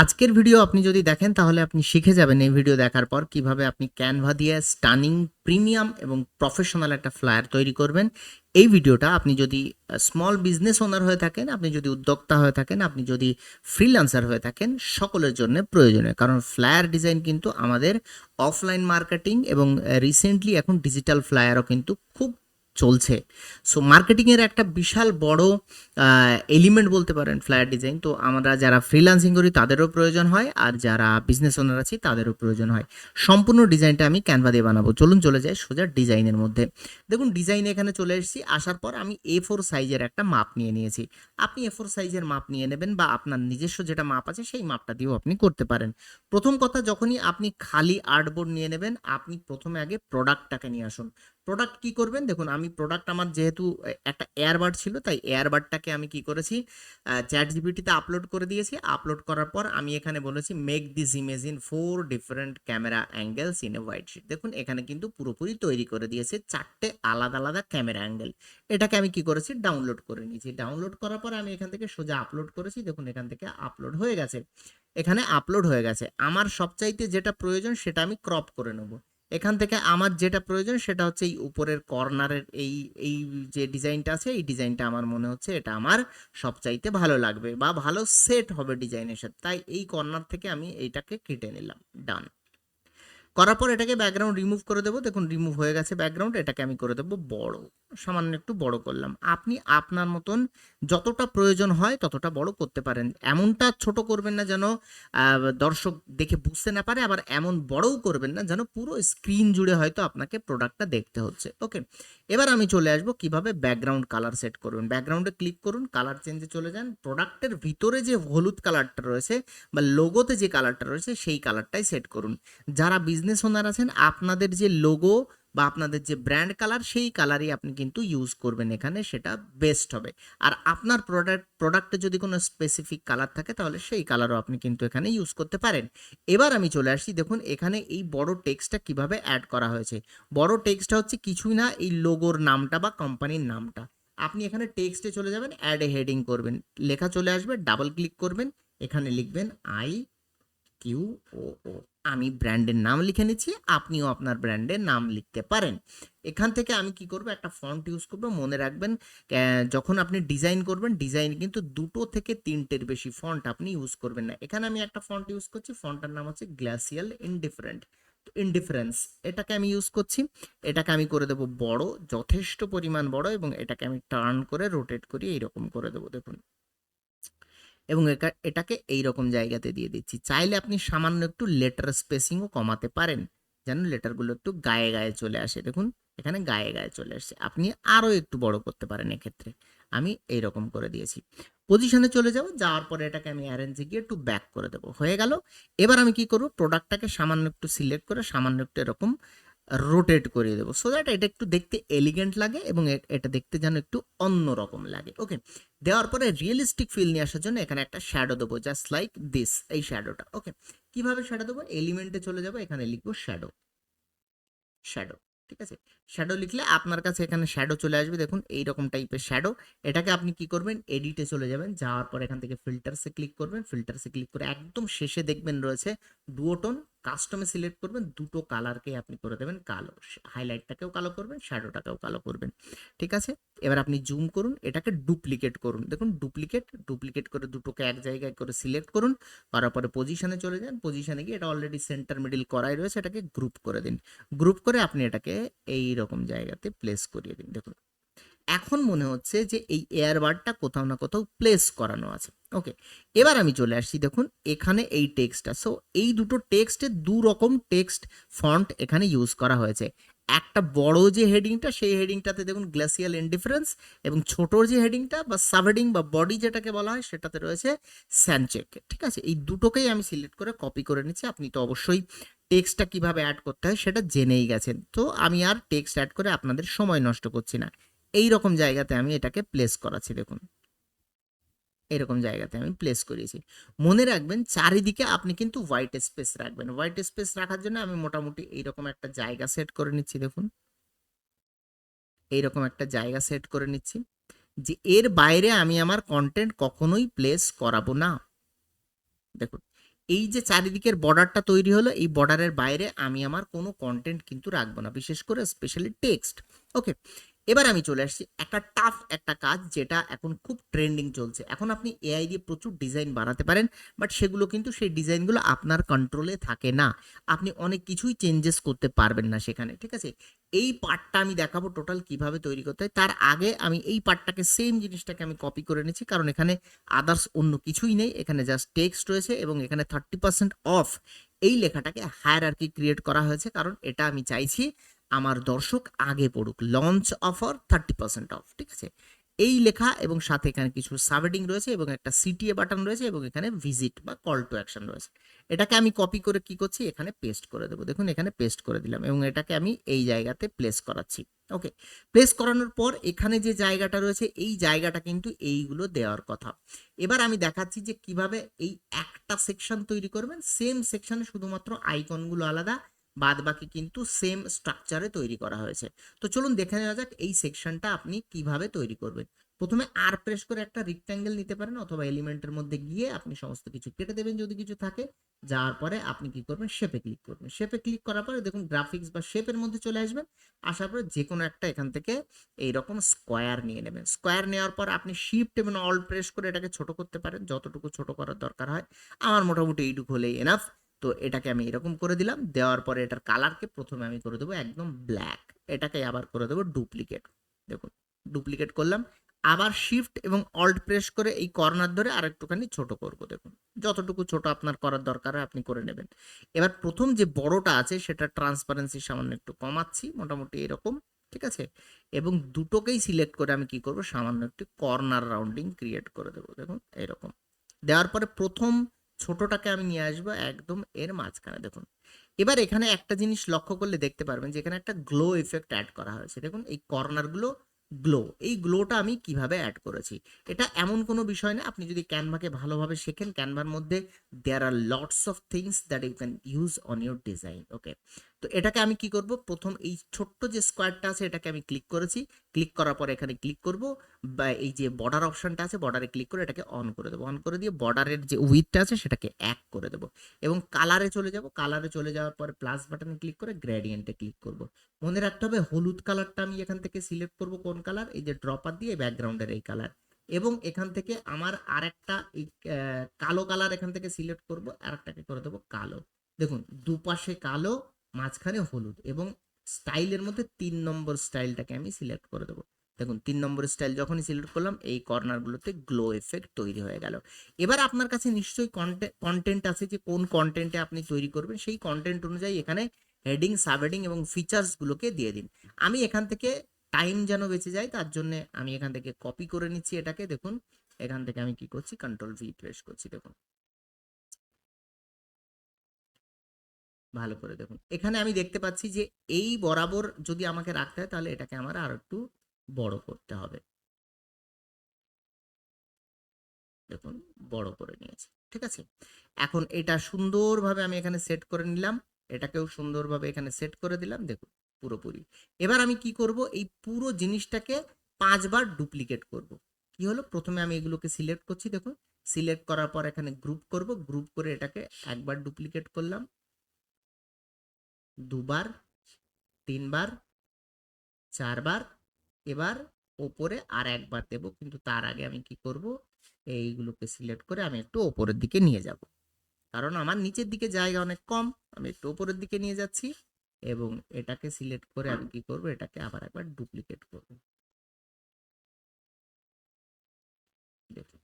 আজকের ভিডিও আপনি যদি দেখেন তাহলে আপনি শিখে যাবেন এই ভিডিও দেখার পর কিভাবে আপনি ক্যানভা দিয়ে স্টানিং, প্রিমিয়াম এবং প্রফেশনাল একটা ফ্লায়ার তৈরি করবেন। এই ভিডিওটা আপনি যদি স্মল বিজনেস ওনার হয়ে থাকেন, আপনি যদি উদ্যোক্তা হয়ে থাকেন, আপনি যদি ফ্রিল্যান্সার হয়ে থাকেন, সকলের জন্য প্রয়োজনীয়। কারণ ফ্লায়ার ডিজাইন কিন্তু আমাদের অফলাইন মার্কেটিং এবং রিসেন্টলি এখন ডিজিটাল ফ্লায়ারও কিন্তু খুব চলছে। সো মার্কেটিংয়ের একটা বিশাল বড় এলিমেন্ট বলতে পারেন ফ্লায়ার ডিজাইন। তো আমরা যারা ফ্রিল্যান্সিং করি তাদেরও প্রয়োজন হয়, আর যারা বিজনেস ওনার আছি তাদেরও প্রয়োজন হয়। সম্পূর্ণ ডিজাইনটা আমি ক্যানভা দিয়ে বানাবো। চলুন চলে যাই সোজা ডিজাইনের মধ্যে। দেখুন ডিজাইনে এখানে চলে এসেছি। আসার পর আমি A4 সাইজের একটা মাপ নিয়ে নিয়েছি। আপনি A4 সাইজের মাপ নিয়ে নেবেন, বা আপনার নিজস্ব যেটা মাপ আছে সেই মাপটা দিয়েও আপনি করতে পারেন। প্রথম কথা, যখনই আপনি খালি আর্টবোর্ড নিয়ে নেবেন, আপনি প্রথমে আগে প্রোডাক্টটাকে নিয়ে আসুন। প্রোডাক্ট কি করবেন দেখুন, আমি প্রোডাক্ট আমার যেহেতু একটা এয়ারবাড ছিল, তাই এয়ারবাডটাকে আমি কি করেছি, চ্যাট জিপিটিতে আপলোড করে দিয়েছি। আপলোড করার পর আমি এখানে বলেছি make this image in 4 different camera angles in a white sheet. দেখুন এখানে কিন্তু পুরোপুরি তৈরি করে দিয়েছে 4টে আলাদা আলাদা ক্যামেরা অ্যাঙ্গেল। এটাকে আমি কি করেছি, ডাউনলোড করে নিয়েছি। ডাউনলোড করার পর আমি এখান থেকে সোজা আপলোড করেছি। দেখুন এখান থেকে আপলোড হয়ে গেছে। এখানে আপলোড হয়ে গেছে। আমার সবচাইতে যেটা প্রয়োজন সেটা আমি ক্রপ করে নেব। এখান থেকে আমার যেটা প্রয়োজন সেটা হচ্ছে এই উপরের কর্নারের এই এই যে ডিজাইনটা আছে, এই ডিজাইনটা আমার মনে হচ্ছে এটা আমার সবচাইতে ভালো লাগবে বা ভালো সেট হবে ডিজাইনের সাথে, তাই এই কর্নার থেকে আমি এইটাকে কেটে নিলাম। ডান করার পর এটাকে ব্যাকগ্রাউন্ড রিমুভ করে দেবো। দেখুন রিমুভ হয়ে গেছে ব্যাকগ্রাউন্ড। এটাকে আমি করে দেবো বড়, সামান্য একটু বড় করলাম। আপনি আপনার মতন যতটা প্রয়োজন হয় ততটা বড় করতে পারেন। এমনটা ছোট করবেন না যেন দর্শক দেখে বুঝতে না পারে, আবার এমন বড়ও করবেন না যেন পুরো স্ক্রিন জুড়ে হয়তো আপনাকে প্রোডাক্টটা দেখতে হচ্ছে। ওকে, এবার আমি চলে আসবো কিভাবে ব্যাকগ্রাউন্ড কালার সেট করবেন। ব্যাকগ্রাউন্ডে ক্লিক করুন, কালার চেঞ্জে চলে যান। প্রোডাক্টের ভিতরে যে হলুদ কালারটা রয়েছে বা লোগোতে যে কালারটা রয়েছে সেই কালারটাই সেট করুন। যারা বিজনেস ওনার আছেন, আপনাদের যে লোগো বা আপনাদের যে ব্র্যান্ড কালার সেই কালারই আপনি কিন্তু ইউজ করবেন এখানে, সেটা বেস্ট হবে। আর আপনার প্রোডাক্টে যদি কোনো স্পেসিফিক কালার থাকে তাহলে সেই কালারও আপনি কিন্তু এখানে ইউজ করতে পারেন। এবার আমি চলে আসছি। দেখুন এখানে এই বড় টেক্সটটা কিভাবে অ্যাড করা হয়েছে। বড় টেক্সটটা হচ্ছে কিছুই না, এই লোগোর নামটা বা কোম্পানির নামটা। আপনি এখানে টেক্সটে চলে যাবেন, অ্যাড এ হেডিং করবেন, লেখা চলে আসবে, ডাবল ক্লিক করবেন, এখানে লিখবেন IQOO। আমি ব্র্যান্ডের নাম লিখে নিচ্ছি, আপনিও আপনার ব্র্যান্ডের নাম লিখতে পারেন। এখান থেকে আমি কি করব, একটা ফন্ট ইউজ করব। মনে রাখবেন যখন আপনি ডিজাইন করবেন, ডিজাইন কিন্তু 2 থেকে 3টের বেশি ফন্ট আপনি ইউজ করবেন না। এখানে আমি একটা ফন্ট ইউজ করছি, ফন্টটার নাম হচ্ছে গ্লাসিয়াল ইনডিফারেন্স। এটাকে আমি ইউজ করছি। এটাকে আমি করে দেবো বড়, যথেষ্ট পরিমাণ বড়, এবং এটাকে আমি টার্ন করে রোটেট করি এইরকম করে দেবো। দেখুন, এবং এটাকে এইরকম জায়গাতে দিয়ে দিচ্ছি। চাইলে আপনি সামান্য একটু লেটার স্পেসিংও কমাতে পারেন, যেন লেটারগুলো একটু গায়ে গায়ে চলে আসে। দেখুন এখানে গায়ে গায়ে চলে আসছে। আপনি আরও একটু বড় করতে পারেন এক্ষেত্রে। আমি এইরকম করে দিয়েছি। পজিশনে চলে যাব, যাওয়ার পরে এটাকে আমি অ্যারেঞ্জে গিয়ে একটু ব্যাক করে দেবো। হয়ে গেল। এবার আমি কি করব, প্রোডাক্টটাকে সামান্য একটু সিলেক্ট করে সামান্য একটু এরকম রোটেট করিয়ে দেবো, সো দ্যাট এটা একটু দেখতে এলিগেন্ট লাগে এবং এটা দেখতে যেন একটু অন্যরকম লাগে। ওকে, দেওয়ার পরে রিয়েলিস্টিক ফিল নিয়ে আসার জন্য এখানে একটা শ্যাডো দেবো, জাস্ট লাইক দিস, এই শ্যাডোটা। ওকে, কিভাবে শ্যাডো দেবো, এলিমেন্টে চলে যাবো, এখানে লিখবো শ্যাডো। শ্যাডো, ঠিক আছে। শ্যাডো লিখলে আপনার কাছে এখানে শ্যাডো চলে আসবে। দেখুন এইরকম টাইপের শ্যাডো। এটাকে আপনি কি করবেন, এডিটে চলে যাবেন, যাওয়ার পর এখান থেকে ফিল্টারসে ক্লিক করবেন। ফিল্টারসে ক্লিক করে একদম শেষে দেখবেন রয়েছে ডুওটোন, কাস্টমে সিলেক্ট করবেন, দুটো কালারকে আপনি করে দেবেন কালো। হাইলাইটটাকেও কালো করবেন, শ্যাডোটাকেও কালো করবেন, ঠিক আছে। এবার আপনি জুম করুন, এটাকে ডুপ্লিকেট করুন। দেখুন ডুপ্লিকেট করে দুটোকে এক জায়গায় করে সিলেক্ট করুন। করার পরে পজিশনে চলে যান। পজিশনে গিয়ে এটা অলরেডি সেন্টার মিডিল করাই রয়েছে, এটাকে গ্রুপ করে দিন। গ্রুপ করে আপনি এটাকে এই রকম জায়গাতে প্লেস করিয়ে দিন। দেখুন এখন মনে হচ্ছে যে এই এয়ারবাডটা কোথাও না কোথাও প্লেস করানো আছে। ওকে, এবার আমি চলে আসছি। দেখুন এখানে এই টেক্সটটা, সো এই দুটো টেক্সটে দু রকম টেক্সট ফন্ট এখানে ইউজ করা হয়েছে। একটা বড় যে হেডিংটা, সেই হেডিংটাতে দেখুন গ্লাসিয়াল ইনডিফারেন্স, এবং ছোটর যে হেডিংটা বা সাবহেডিং বা বডি যেটাকে বলা হয় সেটাতে রয়েছে স্যানচেক। ঠিক আছে, এই দুটোকেই আমি সিলেক্ট করে কপি করে নিচ্ছি। আপনি তো অবশ্যই টেক্সটটা কিভাবে অ্যাড করতে হয় সেটা জেনেই গেছেন, তো আমি আর টেক্সট অ্যাড করে আপনাদের সময় নষ্ট করছি না। এই রকম জায়গাতে আমি এটাকে প্লেস করাচ্ছি। দেখুন এরকম জায়গাতে আমি প্লেস করিয়েছি। মনে রাখবেন চারিদিকে আপনি কিন্তু হোয়াইট স্পেস রাখবেন। হোয়াইট স্পেস রাখার জন্য আমি মোটামুটি এইরকম একটা জায়গা সেট করে নিচ্ছি। দেখুন এইরকম একটা জায়গা সেট করে নিচ্ছি, যে এর বাইরে আমি আমার কন্টেন্ট কখনোই প্লেস করাবো না। দেখুন এই যে চারিদিকের বর্ডারটা তৈরি হলো, এই বর্ডারের বাইরে আমি আমার কোনো কন্টেন্ট কিন্তু রাখবো না, বিশেষ করে স্পেশালি টেক্সট। ওকে, এবার আমি চলে আসছি একটা টাফ একটা কাজ যেটা এখন খুব ট্রেন্ডিং চলছে। এখন আপনি এআই দিয়ে প্রচুর ডিজাইন বানাতে পারেন, বাট সেগুলো কিন্তু সেই ডিজাইনগুলো আপনার কন্ট্রোলে থাকে না, আপনি অনেক কিছুই চেঞ্জেস করতে পারবেন না সেখানে, ঠিক আছে। এই পার্টটা আমি দেখাবো টোটাল কিভাবে তৈরি করতে হয়। তার আগে আমি এই পার্টটাকে সেম জিনিসটাকে আমি কপি করে নিচ্ছি, কারণ এখানে আদার্স অন্য কিছুই নেই, এখানে জাস্ট টেক্সট রয়েছে এবং এখানে 30% অফ এই লেখাটাকে হায়ারার্কি ক্রিয়েট করা হয়েছে, কারণ এটা আমি চাইছি আমার দর্শক আগে পড়ুক। লঞ্চ অফার 30% অফ, ঠিক আছে। এই লেখা এবং সাথে এখানে কিছু সাবহেডিং রয়েছে এবং একটা সিটিএ বাটন রয়েছে এবং এখানে ভিজিট বা কল টু অ্যাকশন রয়েছে। এটাকে আমি কপি করে কি করছি, এখানে পেস্ট করে দেবো। দেখুন এখানে পেস্ট করে দিলাম এবং এটাকে আমি এই জায়গাতে প্লেস করাচ্ছি। ওকে, প্লেস করানোর পর এখানে যে জায়গাটা রয়েছে এই জায়গাটা কিন্তু এইগুলো দেওয়ার কথা। এবার আমি দেখাচ্ছি যে কিভাবে এই একটা সেকশন তৈরি করবেন, সেম সেকশনে শুধুমাত্র আইকনগুলো আলাদা, বাদ বাকি কিন্তু সেম স্ট্রাকচারে তৈরি করা হয়েছে। তো চলুন দেখে নেওয়া যাক এই সেকশনটা আপনি কিভাবে তৈরি করবেন। প্রথমে আর প্রেস করে একটা রেক্ট্যাঙ্গেল নিতে পারেন, অথবা এলিমেন্টের মধ্যে গিয়ে আপনি সমস্ত কিছু কেটে দেবেন যদি কিছু থাকে। যাওয়ার পরে আপনি কি করবেন, শেপে ক্লিক করবেন। শেপে ক্লিক করার পরে দেখুন গ্রাফিক্স বা শেপের মধ্যে চলে আসবেন। আসার পরে যে কোনো একটা এখান থেকে এইরকম স্কোয়ার নিয়ে নেবেন। স্কোয়ার নেওয়ার পর আপনি শিফট এবং অল প্রেস করে এটাকে ছোট করতে পারেন, যতটুকু ছোট করার দরকার হয়। আমার মোটামুটি এইটুকু হলেই এনাফ। তো এটাকে আমি এরকম করে দিলাম। দেওয়ার পরে এটার কালারকে প্রথমে আমি করে দেবো একদম ব্ল্যাক, এটাকে আবার করে দেবো ডুপ্লিকেট। দেখুন ডুপ্লিকেট করলাম, আবার শিফট এবং অল্ট প্রেস করে এই কর্নার ধরে আর একটুখানি ছোট করব। দেখুন যতটুকু ছোট আপনার করার দরকার হয় আপনি করে নেবেন। এবার প্রথম যে বড়টা আছে সেটা ট্রান্সপারেন্সি সামান্য একটু কমাচ্ছি, মোটামুটি এরকম, ঠিক আছে। এবং দুটোকেই সিলেক্ট করে আমি কি করব, সামান্য একটু কর্নার রাউন্ডিং ক্রিয়েট করে দেবো। দেখুন এরকম দেওয়ার পরে প্রথম ছোটটাকে আমি নিয়ে আসবো একদম এর মাঝখানে। দেখুন এবার এখানে একটা জিনিস লক্ষ্য করলে দেখতে পারবেন যে এখানে একটা গ্লো এফেক্ট অ্যাড করা হয়েছে। দেখুন এই কর্নারগুলো গ্লো, এই গ্লোটা আমি কিভাবে অ্যাড করেছি। এটা এমন কোনো বিষয় না, আপনি যদি ক্যানভাকে ভালোভাবে শেখেন, ক্যানভার মধ্যে there are lots of things that you can use on your design. Okay, তো এটাকে আমি কি করব, প্রথম এই ছোট্ট যে স্কোয়ারটা আছে এটাকে আমি ক্লিক করেছি। ক্লিক করার পর এখানে ক্লিক করব, বা এই যে বর্ডার অপশনটা আছে বর্ডারে ক্লিক করে এটাকে অন করে দেবো। অন করে দিয়ে বর্ডারের যে উইথটা আছে সেটাকে 1 করে দেবো এবং কালারে চলে যাব। কালারে চলে যাওয়ার পরে প্লাস বাটনে ক্লিক করে গ্রেডিয়েন্টে ক্লিক করব। মনে রাখতে হবে হলুদ কালারটা আমি এখান থেকে সিলেক্ট করব। কোন কালার, এই যে ড্রপার দিয়ে ব্যাকগ্রাউন্ডের এই কালার। এবং এখান থেকে আমার আরেকটা এই কালো কালার এখান থেকে সিলেক্ট করব, আরেকটাকে করে দেবো কালো। দেখুন দুপাশে কালো, মাঝখানে হলুদ, এবং স্টাইলের মধ্যে 3 নম্বর স্টাইলটাকে আমি সিলেক্ট করে দেবো। দেখুন 3 নম্বর স্টাইল যখনই সিলেক্ট করলাম এই কর্নারগুলোতে গ্লো এফেক্ট তৈরি হয়ে গেল। এবার আপনার কাছে নিশ্চয়ই কন্টেন্ট আছে যে কোন কন্টেন্টে আপনি তৈরি করবেন, সেই কন্টেন্ট অনুযায়ী এখানে হেডিং, সাবহেডিং এবং ফিচার্সগুলোকে দিয়ে দিন। আমি এখান থেকে টাইম যেন বেঁচে যায় তার জন্য আমি এখান থেকে কপি করে নিচ্ছি এটাকে। দেখুন এখান থেকে আমি কি করছি, কন্ট্রোল V প্রেস করছি। দেখুন ভালো করে দেখুন এখানে আমি দেখতে পাচ্ছি যে এই বরাবর যদি আমাকে রাখতে হয় তাহলে এটাকে আমার আর একটু বড় করতে হবে। দেখুন বড় করে নিয়েছি, ঠিক আছে। এখন এটা সুন্দরভাবে আমি এখানে সেট করে নিলাম, এটাকেও সুন্দরভাবে এখানে সেট করে দিলাম। দেখুন পুরোপুরি। এবার আমি কি করব, এই পুরো জিনিসটাকে 5 বার ডুপ্লিকেট করব। কি হলো, প্রথমে আমি এগুলোকে সিলেক্ট করছি। দেখুন সিলেক্ট করার পর এখানে গ্রুপ করব, গ্রুপ করে এটাকে একবার ডুপ্লিকেট করলাম, দুবার, 3 বার, 4 বার। এবার ওপরে আর একবার দেব, কিন্তু তার আগে আমি কি করব, এইগুলোকে সিলেক্ট করে আমি একটু ওপরের দিকে নিয়ে যাব, কারণ আমার নিচের দিকে জায়গা অনেক কম। আমি একটু উপরের দিকে নিয়ে যাচ্ছি এবং এটাকে সিলেক্ট করে আমি কি করব, এটাকে আবার একবার ডুপ্লিকেট করব। দেখুন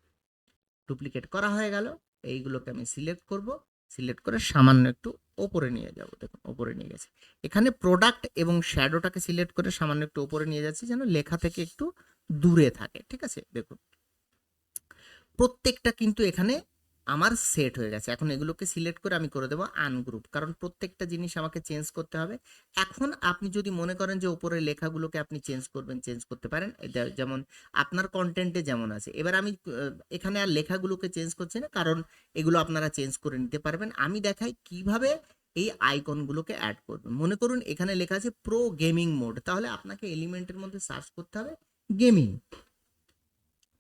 ডুপ্লিকেট করা হয়ে গেল। এইগুলোকে আমি সিলেক্ট করব, সিলেক্ট করে সামান্য একটু ওপরে নিয়ে যাব। দেখুন ওপরে নিয়ে গেছে। এখানে প্রোডাক্ট এবং শ্যাডোটাকে সিলেক্ট করে সামান্য একটু ওপরে নিয়ে যাচ্ছি যেন লেখা থেকে একটু দূরে থাকে, ঠিক আছে। দেখুন প্রত্যেকটা কিন্তু এখানে আমার সেট হয়ে গেছে। এখন এগুলোকে সিলেক্ট করে আমি করে দেবো আনগ্রুপ, কারণ প্রত্যেকটা জিনিস আমাকে চেঞ্জ করতে হবে। এখন আপনি যদি মনে করেন যে উপরে লেখাগুলোকে আপনি চেঞ্জ করবেন, চেঞ্জ করতে পারেন, যেমন আপনার কন্টেন্টে যেমন আছে। এবার আমি এখানে আর লেখাগুলোকে চেঞ্জ করছি না, কারণ এগুলো আপনারা চেঞ্জ করে নিতে পারবেন। আমি দেখাই কিভাবে এই আইকনগুলোকে অ্যাড করবেন। মনে করুন এখানে লেখা আছে প্রো গেমিং মোড, তাহলে আপনাকে এলিমেন্টের মধ্যে সার্চ করতে হবে গেমিং,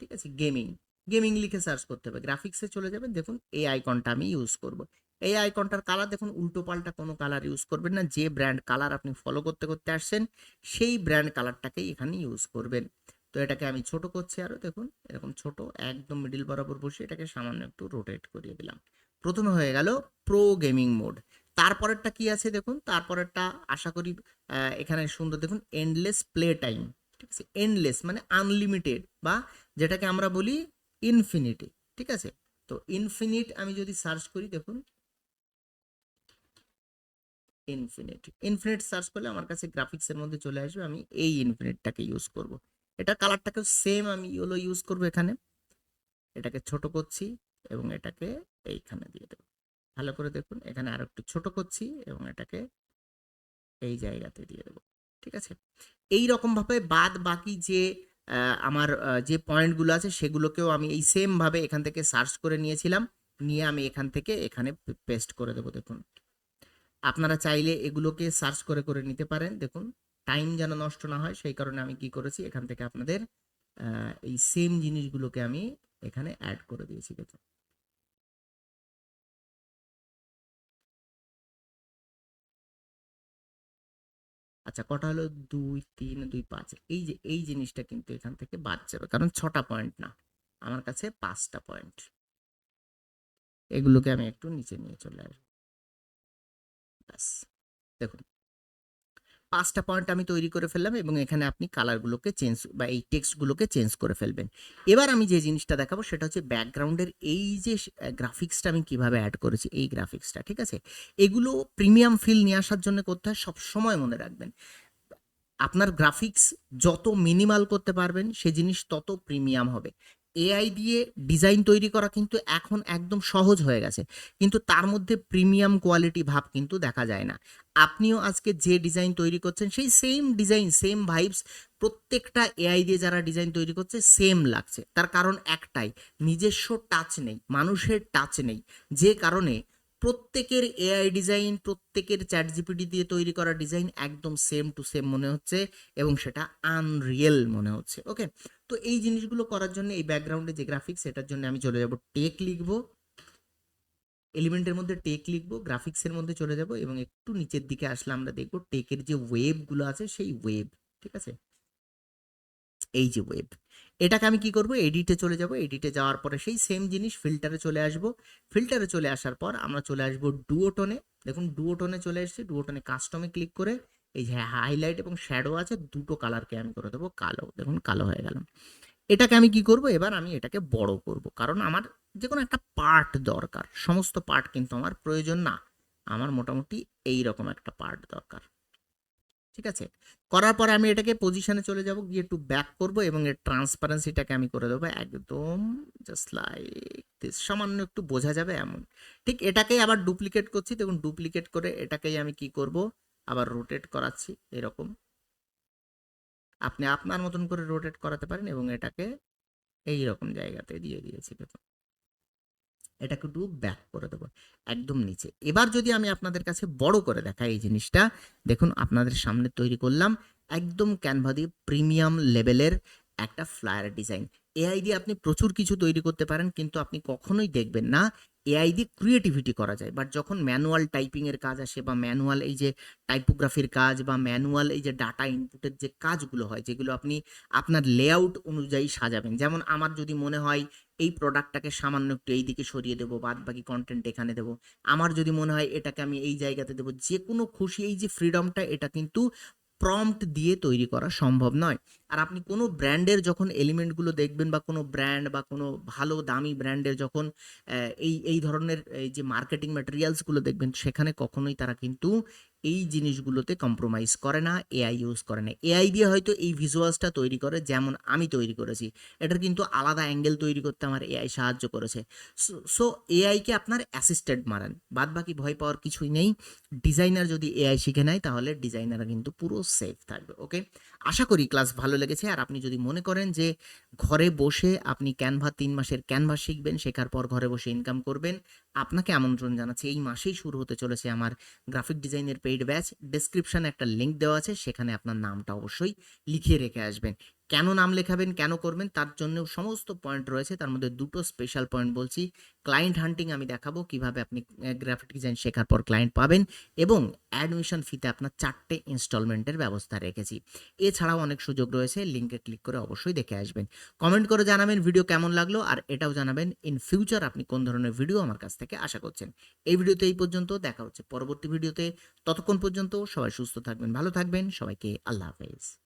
ঠিক আছে, গেমিং। গেমিং লিখে সার্চ করতে হবে, গ্রাফিক্সে চলে যাবেন, দেখুন এই আইকনটা আমি ইউজ করব। এই আইকনটার কালার দেখুন উল্টো পাল্টা কোনো কালার ইউজ করবেন না, যে ব্র্যান্ড কালার আপনি ফলো করতে করতে আসছেন সেই ব্র্যান্ড কালারটাকেই এখানে ইউজ করবেন। তো এটাকে আমি ছোট করছি আরো, দেখুন এরকম ছোট একদম মিডিল বরাবর বসে এটাকে সামান্য একটু রোটেট করিয়ে দিলাম। প্রথমে হয়ে গেল প্রো গেমিং মোড। তারপরেরটা কি আছে দেখুন, তারপরেরটা আশা করি এখানে সুন্দর দেখুন, এন্ডলেস প্লে টাইম। ঠিক আছে, এন্ডলেস মানে আনলিমিটেড, বা যেটাকে আমরা বলি ইনফিনিটি। ঠিক আছে, তো ইনফিনিট আমি যদি সার্চ করি দেখুন, ইনফিনিট ইনফিনিট সার্চ করলে আমার কাছে গ্রাফিক্সের মধ্যে চলে আসবে, আমি এই ইনফিনিটটাকে ইউজ করব। এটা কালারটাকেও সেম আমি ইয়েলো ইউজ করব এখানে, এটাকে ছোট করছি এবং এটাকে এইখানে দিয়ে দেবো। ভালো করে দেখুন, এখানে আরো একটু ছোট করছি এবং এটাকে এই জায়গাতে দিয়ে দেবো। ঠিক আছে, এই রকম ভাবে বাদ বাকি যে আমার যে পয়েন্টগুলো আছে সেগুলোকেও আমি এই সেম ভাবে এখান থেকে সার্চ করে নিয়েছিলাম, নিয়ে আমি এখান থেকে এখানে পেস্ট করে দেবো। দেখুন আপনারা চাইলে এগুলোকে সার্চ করে করে নিতে পারেন, দেখুন টাইম যেন নষ্ট না হয় সেই কারণে আমি কি করেছি, এখান থেকে আপনাদের এই সেম জিনিসগুলোকে আমি এখানে অ্যাড করে দিয়েছি। দেখুন আচ্ছা, কটা হলো? 2 3 2 5। এই যে এই জিনিসটা কিন্তু এখান থেকে বাদ যাবে, কারণ 6টা পয়েন্ট না, আমার কাছে 5টা পয়েন্ট। এগুলোকে আমি একটু নিচে নিয়ে চলে আসবো, ব্যাস। দেখুন 5টা পয়েন্ট আমি তৈরি করে ফেললাম এবং এখানে আপনি কালারগুলোকে চেঞ্জ বা এই টেক্সটগুলোকে চেঞ্জ করে ফেলবেন। এবার আমি যে জিনিসটা দেখাবো সেটা হচ্ছে ব্যাকগ্রাউন্ডের এই যে গ্রাফিক্সটা আমি কিভাবে অ্যাড করেছি, এই গ্রাফিক্সটা। ঠিক আছে, এগুলো প্রিমিয়াম ফিল নিয়ে আসার জন্য করতে হয়, সব সময় মনে রাখবেন আপনার গ্রাফিক্স যত মিনিমাল করতে পারবেন সে জিনিস তত প্রিমিয়াম হবে। এআই দিয়ে ডিজাইন তৈরি করা কিন্তু এখন একদম সহজ হয়ে গেছে, কিন্তু তার মধ্যে প্রিমিয়াম কোয়ালিটি ভাব কিন্তু দেখা যায় না। আপনিও আজকে যে ডিজাইন তৈরি করছেন সেই সেম ডিজাইন, সেম ভাইবস প্রত্যেকটা এআই দিয়ে যারা ডিজাইন তৈরি করছে সেম লাগছে, তার কারণ একটাই, নিজস্ব টাচ নেই, মানুষের টাচ নেই, যে কারণে প্রত্যেকের এআই ডিজাইন, প্রত্যেকের চ্যাট জিপিটি দিয়ে তৈরি করা ডিজাইন একদম সেম টু সেম মনে হচ্ছে এবং সেটা আনরিয়েল মনে হচ্ছে। ওকে, তো এই জিনিসগুলো করার জন্য এই ব্যাকগ্রাউন্ডে যে গ্রাফিক্স, সেটার জন্য আমি চলে যাব টেক লিখবো, এলিমেন্টের মধ্যে টেক লিখবো, গ্রাফিক্সের মধ্যে চলে যাব এবং একটু নিচের দিকে আসলে আমরা দেখবো টেকের যে ওয়েবগুলো আছে সেই ওয়েব। ঠিক আছে, এই যে ওয়েব, এটাকে আমি কি করব, এডিটে চলে যাব, এডিটে যাওয়ার পরে সেই সেম জিনিস ফিল্টারে চলে আসব, ফিল্টারে চলে আসার পর আমরা চলে আসব ডুওটোনে। দেখুন ডুওটোনে চলে এসেছি, ডুওটোনে কাস্টমে ক্লিক করে এই যে হাইলাইট এবং শ্যাডো আছে দুটো কালারকে আমি করে দেবো কালো, দেখুন কালো হয়ে গেল। এটাকে আমি কি করব, এবার আমি এটাকে বড় করব, কারণ আমার যে কোনো একটা পার্ট দরকার, সমস্ত পার্ট কিন্তু আমার প্রয়োজন না, আমার মোটামুটি এই রকম একটা পার্ট দরকার। ঠিক আছে, করার পরে আমি এটাকে পজিশনে চলে যাব, গিয়ে একটু ব্যাক করব এবং এর ট্রান্সপারেন্সিটাকে আমি করে দেবো একদম জাস্ট লাইক দিস, সামান্য একটু বোঝা যাবে এমন। ঠিক এটাকেই আবার ডুপ্লিকেট করছি, দেখুন ডুপ্লিকেট করে এটাকেই আমি কি করব, আবার রোটেট করাচ্ছি এরকম, আপনি আপনার মতন করে রোটেট করাতে পারেন এবং এটাকে এই রকম জায়গাতে দিয়ে দিয়েছি। দেখুন এটাকে একটু ব্যাক করে দেবো একদম নিচে। এবার যদি আমি আপনাদের কাছে বড় করে দেখাই এই জিনিসটা, দেখুন আপনাদের সামনে তৈরি করলাম একদম ক্যানভা দিয়ে প্রিমিয়াম লেভেলের একটা ফ্লায়ার ডিজাইন। এআই দিয়ে আপনি প্রচুর কিছু তৈরি করতে পারেন, কিন্তু আপনি কখনোই দেখবেন না এআই দিয়ে ক্রিয়েটিভিটি করা যায়, বাট যখন ম্যানুয়াল টাইপিং এর কাজ আসে বা ম্যানুয়াল এই যে টাইপোগ্রাফির কাজ বা ম্যানুয়াল এই যে ডাটা ইনপুটের যে কাজগুলো হয়, যেগুলো আপনি আপনার লেআউট অনুযায়ী সাজাবেন, যেমন আমার যদি মনে হয় এই প্রোডাক্টটাকে সামান্য একটু এই দিকে সরিয়ে দেবো, বাদ বাকি কন্টেন্ট এখানে দেবো, আমার যদি মনে হয় এটাকে আমি এই জায়গাতে দেবো, যে কোনো খুশি এই যে ফ্রিডমটা, এটা কিন্তু প্রম্পট দিয়ে তৈরি করা সম্ভব নয়। আর আপনি কোনো ব্র্যান্ডের যখন এলিমেন্টগুলো দেখবেন বা কোনো ব্র্যান্ড বা কোনো ভালো দামি ব্র্যান্ডের যখন এই এই ধরনের এই যে মার্কেটিং ম্যাটেরিয়ালসগুলো দেখবেন, সেখানে কখনোই তারা কিন্তু এই জিনিসগুলোতে কম্প্রোমাইজ করে না, এআই ইউজ করে না। এআই দিয়ে হয়তো এই ভিজুয়ালসটা তৈরি করে যেমন আমি তৈরি করেছি, এটার কিন্তু আলাদা অ্যাঙ্গেল তৈরি করতে আমার এআই সাহায্য করেছে। সো এআইকে আপনার অ্যাসিস্ট্যান্ট মারান, বাদ বাকি ভয় পাওয়ার কিছুই নেই। ডিজাইনার যদি এআই শিখে নেয় তাহলে ডিজাইনার কিন্তু পুরো সেফ থাকবে। ওকে, আশা করি ক্লাস ভালো লেগেছে। আর আপনি যদি মনে করেন যে ঘরে বসে আপনি ক্যানভা 3 মাসের ক্যানভা শিখবেন, শেখার পর ঘরে বসে ইনকাম করবেন, আপনাকে আমন্ত্রণ জানাচ্ছি, এই মাসেই শুরু হতে চলেছে আমার গ্রাফিক ডিজাইনের পেইড ব্যাচ। ডেসক্রিপশনে একটা লিঙ্ক দেওয়া আছে, সেখানে আপনার নামটা অবশ্যই লিখিয়ে রেখে আসবেন। কেন নাম লেখাবেন, কেন করবেন তার জন্যও সমস্ত পয়েন্ট রয়েছে। তার মধ্যে দুটো স্পেশাল পয়েন্ট বলছি। ক্লায়েন্ট হান্টিং আমি দেখাবো কিভাবে আপনি গ্রাফিক ডিজাইন শেখার পর ক্লায়েন্ট পাবেন এবং অ্যাডমিশন ফিতে আপনার 4টে ইনস্টলমেন্টের ব্যবস্থা রেখেছি। এছাড়াও অনেক সুযোগ রয়েছে, লিঙ্কে ক্লিক করে অবশ্যই দেখে আসবেন। কমেন্ট করে জানাবেন ভিডিও কেমন লাগলো, আর এটাও জানাবেন ইন ফিউচার আপনি কোন ধরনের ভিডিও আমার কাছ থেকে আশা করছেন। এই ভিডিওতে এই পর্যন্ত, দেখা হচ্ছে পরবর্তী ভিডিওতে। ততক্ষণ পর্যন্ত সবাই সুস্থ থাকবেন, ভালো থাকবেন, সবাইকে আল্লাহ হাফেজ।